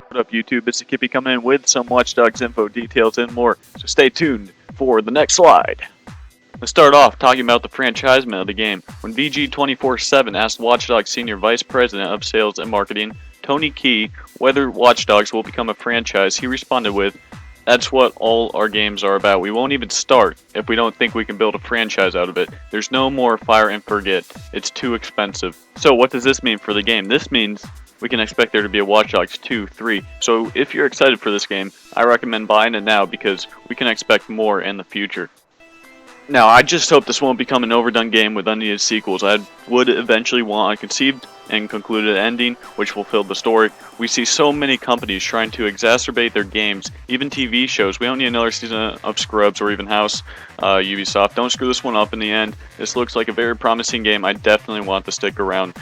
What up, YouTube? It's the Kippy coming in with some Watch Dogs info, details, and more. So stay tuned for the next slide. Let's start off talking about the franchisement of the game. When VG247 asked Watch Dogs Senior Vice President of Sales and Marketing, Tony Key, whether Watch Dogs will become a franchise, he responded with, "That's what all our games are about. We won't even start if we don't think we can build a franchise out of it. There's no more fire and forget. It's too expensive." So what does this mean for the game? This means we can expect there to be a Watch Dogs 2, 3. So if you're excited for this game, I recommend buying it now because we can expect more in the future. Now, I just hope this won't become an overdone game with unneeded sequels. I would eventually want a conceived and concluded ending, which fulfilled the story. We see so many companies trying to exacerbate their games, even TV shows. We don't need another season of Scrubs or even House. Ubisoft, don't screw this one up in the end. This looks like a very promising game. I definitely want to stick around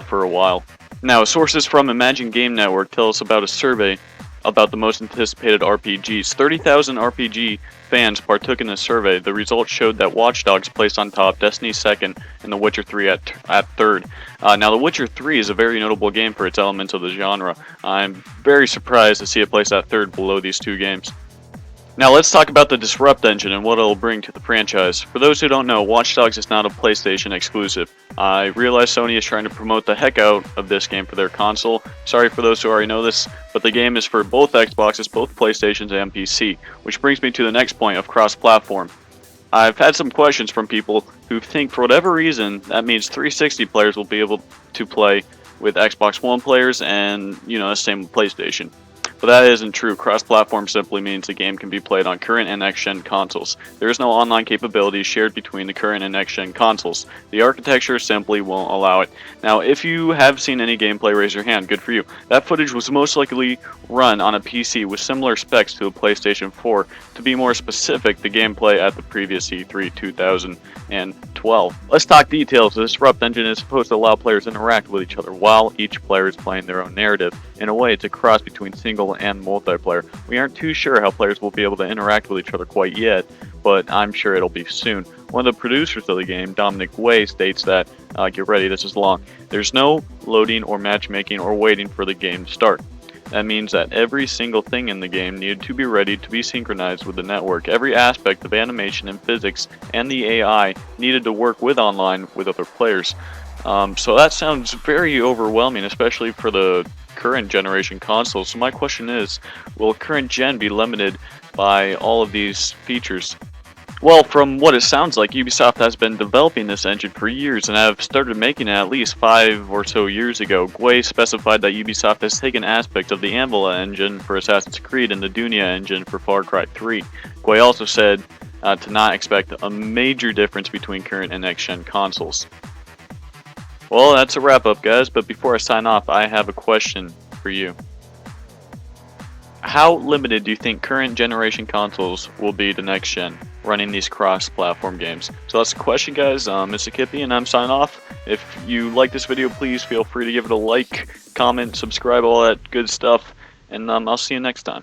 for a while. Now, sources from Imagine Game Network tell us about a survey about the most anticipated RPGs. 30,000 RPG fans partook in the survey. The results showed that Watch Dogs placed on top, Destiny second, and The Witcher 3 at third. Now, The Witcher 3 is a very notable game for its elements of the genre. I'm very surprised to see it placed at third below these two games. Now let's talk about the Disrupt engine and what it'll bring to the franchise. For those who don't know, Watch Dogs is not a PlayStation exclusive. I realize Sony is trying to promote the heck out of this game for their console. Sorry for those who already know this, but the game is for both Xboxes, both PlayStations, and PC. Which brings me to the next point of cross-platform. I've had some questions from people who think for whatever reason that means 360 players will be able to play with Xbox One players and, the same with PlayStation. But that isn't true. Cross-platform simply means the game can be played on current and next-gen consoles. There is no online capability shared between the current and next-gen consoles. The architecture simply won't allow it. Now, if you have seen any gameplay, raise your hand. Good for you. That footage was most likely run on a PC with similar specs to the PlayStation 4. To be more specific, the gameplay at the previous E3 2012. Let's talk details. The Disrupt engine is supposed to allow players to interact with each other while each player is playing their own narrative. In a way, it's a cross between single and multiplayer. We aren't too sure how players will be able to interact with each other quite yet, but I'm sure it'll be soon. One of the producers of the game, Dominic Way, states that, get ready, this is long, there's no loading or matchmaking or waiting for the game to start. That means that every single thing in the game needed to be ready to be synchronized with the network. Every aspect of animation and physics and the AI needed to work with online with other players. So that sounds very overwhelming, especially for the current generation consoles. So my question is, will current gen be limited by all of these features? Well, from what it sounds like, Ubisoft has been developing this engine for years and have started making it at least 5 or so years ago. Gwei specified that Ubisoft has taken aspects of the Anvila engine for Assassin's Creed and the Dunia engine for Far Cry 3. Gwei also said to not expect a major difference between current and next-gen consoles. Well, that's a wrap-up, guys, but before I sign off, I have a question for you. How limited do you think current generation consoles will be to next gen running these cross-platform games? So that's the question, guys. Mr. Kippy, and I'm signing off. If you like this video, please feel free to give it a like, comment, subscribe, all that good stuff, and I'll see you next time.